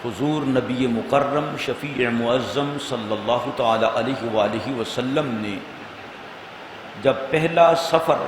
حضور نبی مکرم شفیع معظم صلی اللہ تعالی علیہ وآلہ وسلم نے جب پہلا سفر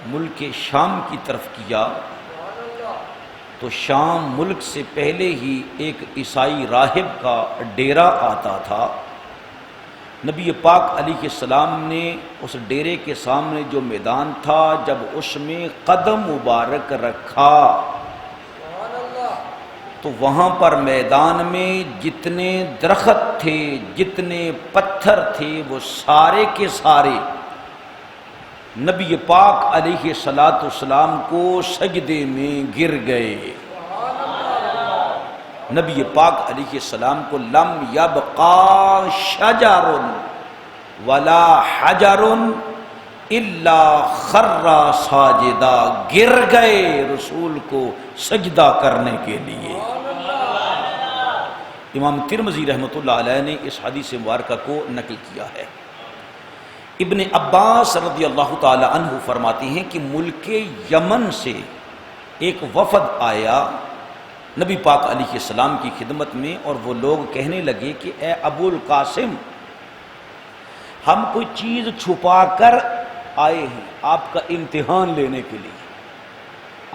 ملک شام کی طرف کیا تو شام ملک سے پہلے ہی ایک عیسائی راہب کا ڈیرا آتا تھا۔ نبی پاک علیہ السلام نے اس ڈیرے کے سامنے جو میدان تھا جب اس میں قدم مبارک رکھا تو وہاں پر میدان میں جتنے درخت تھے، جتنے پتھر تھے، وہ سارے کے سارے نبی پاک علیہ السلام کو سجدے میں گر گئے۔ نبی پاک علیہ السلام کو لم یبقا شجر ولا حجر الا خر ساجدا، گر گئے رسول کو سجدہ کرنے کے لیے۔ امام ترمذی رحمۃ اللہ علیہ نے اس حدیث مبارکہ کو نقل کیا ہے۔ ابن عباس رضی اللہ تعالی عنہ فرماتے ہیں کہ ملک یمن سے ایک وفد آیا نبی پاک علیہ السلام کی خدمت میں، اور وہ لوگ کہنے لگے کہ اے ابو القاسم، ہم کوئی چیز چھپا کر آئے ہیں آپ کا امتحان لینے کے لیے۔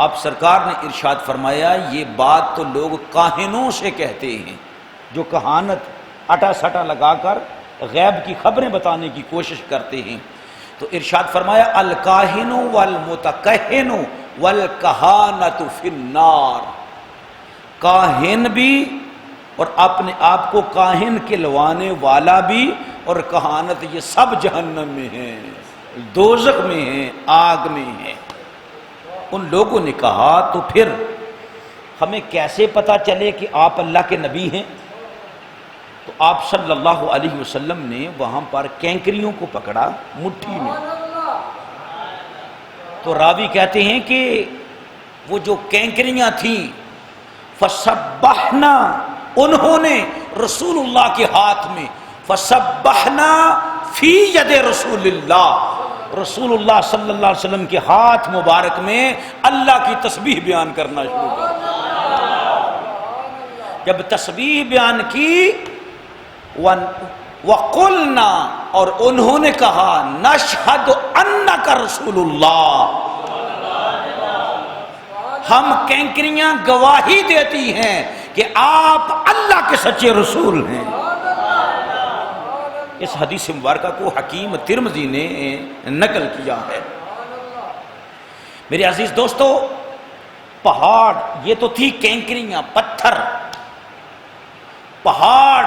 آپ سرکار نے ارشاد فرمایا یہ بات تو لوگ کاہنوں سے کہتے ہیں جو کہانت اٹا سٹا لگا کر غیب کی خبریں بتانے کی کوشش کرتے ہیں، تو ارشاد فرمایا الکاہن والمتکہن والکہانۃ فی النار، کاہن بھی اور اپنے آپ کو کاہن کہلوانے والا بھی اور کہانت، یہ سب جہنم میں ہیں، دوزخ میں ہیں، آگ میں ہیں۔ ان لوگوں نے کہا تو پھر ہمیں کیسے پتہ چلے کہ آپ اللہ کے نبی ہیں؟ تو آپ صلی اللہ علیہ وسلم نے وہاں پر کینکریوں کو پکڑا مٹھی میں، تو راوی کہتے ہیں کہ وہ جو کینکریاں تھیں فسبحنا، انہوں نے رسول اللہ کے ہاتھ میں، فسبحنا فی ید رسول اللہ، رسول اللہ صلی اللہ علیہ وسلم کے ہاتھ مبارک میں اللہ کی تسبیح بیان کرنا شروع کر۔ جب تسبیح بیان کی وَقُلْنَا، اور انہوں نے کہا نَشْهَدُ أَنَّكَ رسول اللہ، ہم کینکریاں گواہی دیتی ہیں کہ آپ اللہ کے سچے رسول ہیں۔ اس حدیث مبارکہ کو حکیم ترمذی نے نقل کیا ہے۔ میرے عزیز دوستو، پہاڑ، یہ تو تھی کینکریاں، پتھر، پہاڑ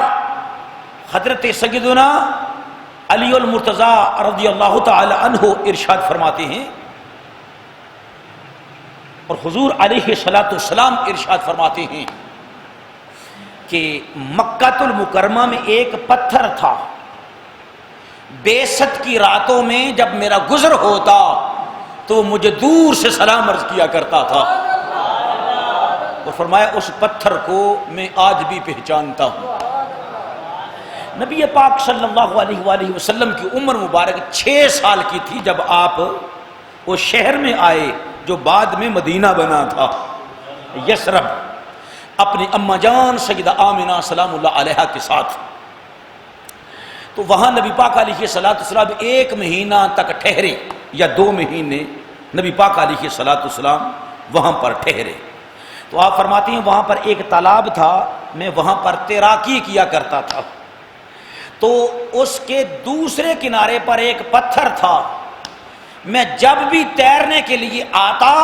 حضرت سیدنا علی المرتضیٰ رضی اللہ تعالی عنہ ارشاد فرماتے ہیں، اور حضور علیہ السلام ارشاد فرماتے ہیں کہ مکہ المکرمہ میں ایک پتھر تھا، بیست کی راتوں میں جب میرا گزر ہوتا تو مجھے دور سے سلام عرض کیا کرتا تھا، اور فرمایا اس پتھر کو میں آج بھی پہچانتا ہوں۔ نبی پاک صلی اللہ علیہ وآلہ وسلم کی عمر مبارک 6 سال کی تھی جب آپ وہ شہر میں آئے جو بعد میں مدینہ بنا تھا، یثرب، اپنی اماں جان سیدہ آمنہ سلام اللہ علیہا کے ساتھ۔ تو وہاں نبی پاک علیہ السلام 1 مہینہ تک ٹھہرے، یا 2 مہینے نبی پاک علیہ السلام وہاں پر ٹھہرے۔ تو آپ فرماتے ہیں وہاں پر ایک تالاب تھا، میں وہاں پر تیراکی کیا کرتا تھا، تو اس کے دوسرے کنارے پر ایک پتھر تھا، میں جب بھی تیرنے کے لیے آتا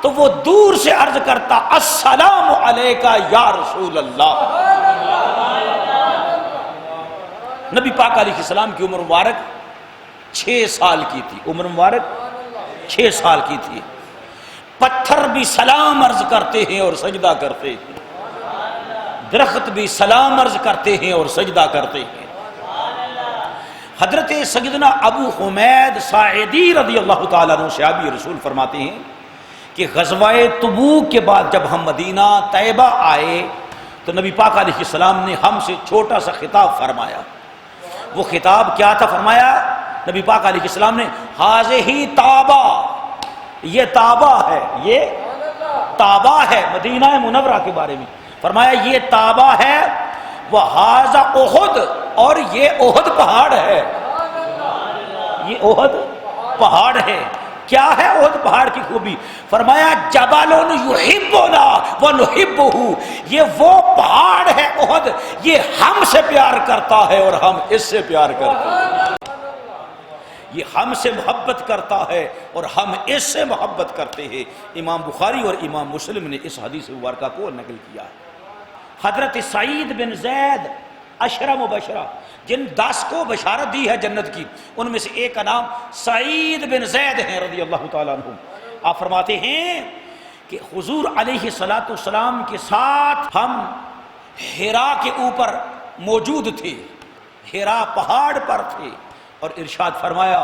تو وہ دور سے عرض کرتا السلام علیکہ یا رسول اللہ۔ نبی پاک علیہ السلام کی عمر مبارک 6 سال کی تھی، عمر مبارک 6 سال کی تھی، پتھر بھی سلام عرض کرتے ہیں اور سجدہ کرتے ہیں، درخت بھی سلام عرض کرتے ہیں اور سجدہ کرتے ہیں۔ حضرت سیدنا ابو حمید ساعدی رضی اللہ تعالیٰ عنہ صحابی رسول فرماتے ہیں کہ غزوہ تبوک کے بعد جب ہم مدینہ طیبہ آئے تو نبی پاک علیہ السلام نے ہم سے چھوٹا سا خطاب فرمایا۔ وہ خطاب کیا تھا؟ فرمایا نبی پاک علیہ السلام نے ہذہ طابہ، یہ طابہ ہے، یہ طابہ ہے، مدینہ منورہ کے بارے میں فرمایا یہ تابہ ہے، وہ ہاذا احد، اور یہ احد پہاڑ ہے، یہ احد پہاڑ ہے۔ کیا ہے احد پہاڑ کی خوبی؟ فرمایا جبل یحبنا ونحبہ، یہ وہ پہاڑ ہے احد، یہ ہم سے پیار کرتا ہے اور ہم اس سے پیار کرتے ہیں، یہ ہم سے محبت کرتا ہے اور ہم اس سے محبت کرتے ہیں۔ امام بخاری اور امام مسلم نے اس حدیث مبارکہ کو نقل کیا ہے۔ حضرت سعید بن زید عشرہ مبشرہ، جن 10 کو بشارت دی ہے جنت کی، ان میں سے ایک کا نام سعید بن زید ہے رضی اللہ تعالیٰ عنہ۔ آپ فرماتے ہیں کہ حضور علیہ الصلوۃ والسلام کے ساتھ ہم حرا کے اوپر موجود تھے، حرا پہاڑ پر تھے، اور ارشاد فرمایا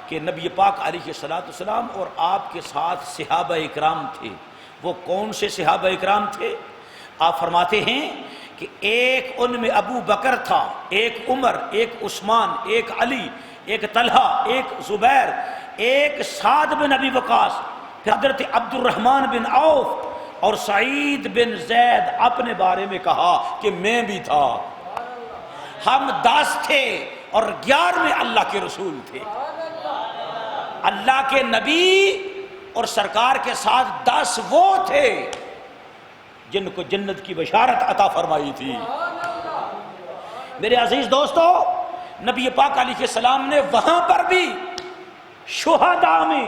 کہ نبی پاک علیہ الصلوۃ والسلام اور آپ کے ساتھ صحابہ اکرام تھے۔ وہ کون سے صحابہ اکرام تھے؟ آپ فرماتے ہیں کہ ایک ان میں ابو بکر تھا، ایک عمر، ایک عثمان، ایک علی، ایک طلحہ، ایک زبیر، ایک سعد بن ابی وقاص، پھر حضرت عبد الرحمن بن عوف، اور سعید بن زید اپنے بارے میں کہا کہ میں بھی تھا۔ ہم 10 تھے اور 11ویں اللہ کے رسول تھے، اللہ کے نبی اور سرکار کے ساتھ 10 وہ تھے جن کو جنت کی بشارت عطا فرمائی تھی۔ میرے عزیز دوستو، نبی پاک علیہ السلام نے وہاں پر بھی شہداء میں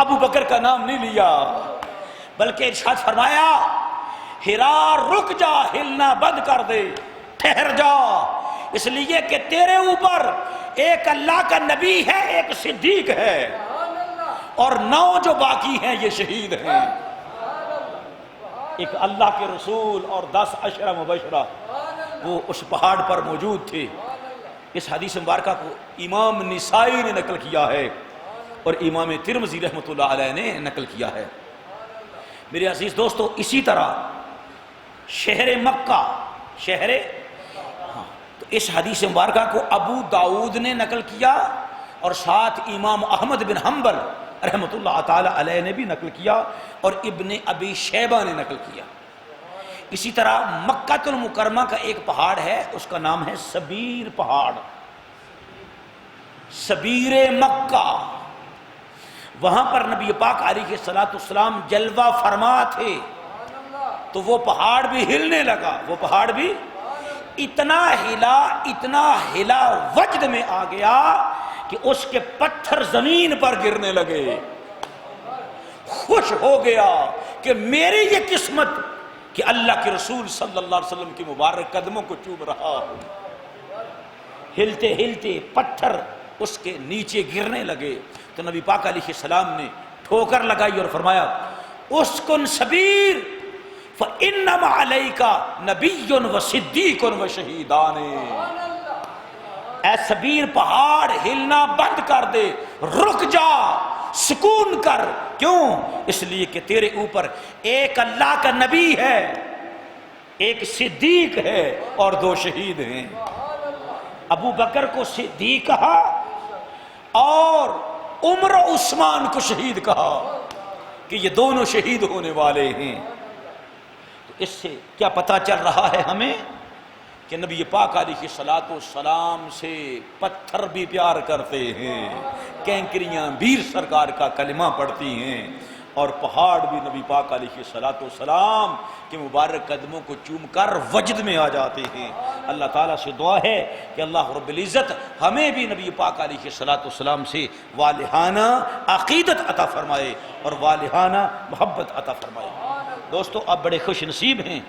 ابو بکر کا نام نہیں لیا، بلکہ ارشاد فرمایا حرا رک جا، ہلنا بند کر دے، ٹھہر جا، اس لیے کہ تیرے اوپر ایک اللہ کا نبی ہے، ایک صدیق ہے، اور 9 جو باقی ہیں یہ شہید ہیں۔ ایک اللہ کے رسول اور 10 عشرہ مبشرہ وہ اس پہاڑ پر موجود تھے۔ اس حدیث مبارکہ کو امام نسائی نے نقل کیا ہے اور امام ترمذی رحمۃ اللہ علیہ نے نقل کیا ہے۔ میرے عزیز دوستو، اسی طرح شہر مکہ، تو اس حدیث مبارکہ کو ابو داؤد نے نقل کیا اور ساتھ امام احمد بن حنبل رحمۃ اللہ تعالی علیہ نے بھی نقل کیا اور ابن ابی شیبہ نے نقل کیا۔ اسی طرح مکہ المکرمہ کا ایک پہاڑ ہے، اس کا نام ہے سبیر پہاڑ، سبیر مکہ۔ وہاں پر نبی پاک علیہ الصلوۃ والسلام جلوہ فرما تھے تو وہ پہاڑ بھی ہلنے لگا، وہ پہاڑ بھی اتنا ہلا وجد میں آ گیا کہ اس کے پتھر زمین پر گرنے لگے۔ خوش ہو گیا کہ میری یہ قسمت کہ اللہ کے رسول صلی اللہ علیہ وسلم کی مبارک قدموں کو چوم رہا ہوں۔ ہلتے ہلتے پتھر اس کے نیچے گرنے لگے تو نبی پاک علیہ السلام نے ٹھوکر لگائی اور فرمایا اسکن سبیر فإنما علیک نبی و صدیق و شہیدان۔ اے سبیر پہاڑ ہلنا بند کر دے، رک جا، سکون کر۔ کیوں؟ اس لیے کہ تیرے اوپر ایک اللہ کا نبی ہے، ایک صدیق ہے اور 2 شہید ہیں۔ ابو بکر کو صدیق کہا اور عمر و عثمان کو شہید کہا کہ یہ دونوں شہید ہونے والے ہیں۔ تو اس سے کیا پتہ چل رہا ہے ہمیں کہ نبی پاک علیہ الصلوۃ والسلام سے پتھر بھی پیار کرتے ہیں، کینکریاں بھی سرکار کا کلمہ پڑھتی ہیں، اور پہاڑ بھی نبی پاک علیہ الصلوۃ والسلام کے مبارک قدموں کو چوم کر وجد میں آ جاتے ہیں۔ اللہ تعالیٰ سے دعا ہے کہ اللہ رب العزت ہمیں بھی نبی پاک علیہ الصلوۃ والسلام سے والہانہ عقیدت عطا فرمائے اور والہانہ محبت عطا فرمائے۔ دوستو، آپ بڑے خوش نصیب ہیں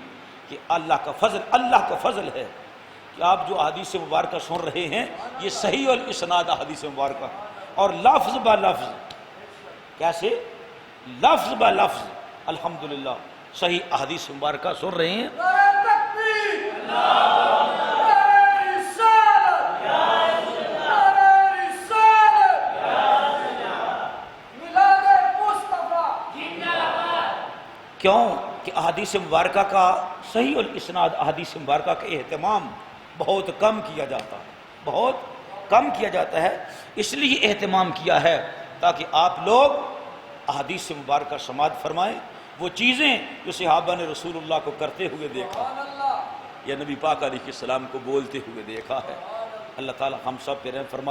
کہ اللہ کا فضل ہے کہ آپ جو احادیث مبارکہ سن رہے ہیں یہ صحیح الاسناد احادیث مبارکہ اور لفظ با لفظ، کیسے لفظ با لفظ الحمدللہ صحیح احادیث مبارکہ سن رہے ہیں۔ کیوں کہ احادیث مبارکہ کا صحیح الاسناد احادیث مبارکہ کا اہتمام بہت کم کیا جاتا ہے، اس لیے اہتمام کیا ہے تاکہ آپ لوگ احادیث مبارکہ سماعت فرمائیں وہ چیزیں جو صحابہ نے رسول اللہ کو کرتے ہوئے دیکھا یا نبی پاک علیہ السلام کو بولتے ہوئے دیکھا ہے۔ اللہ تعالی ہم سب پہ رحم فرمائے۔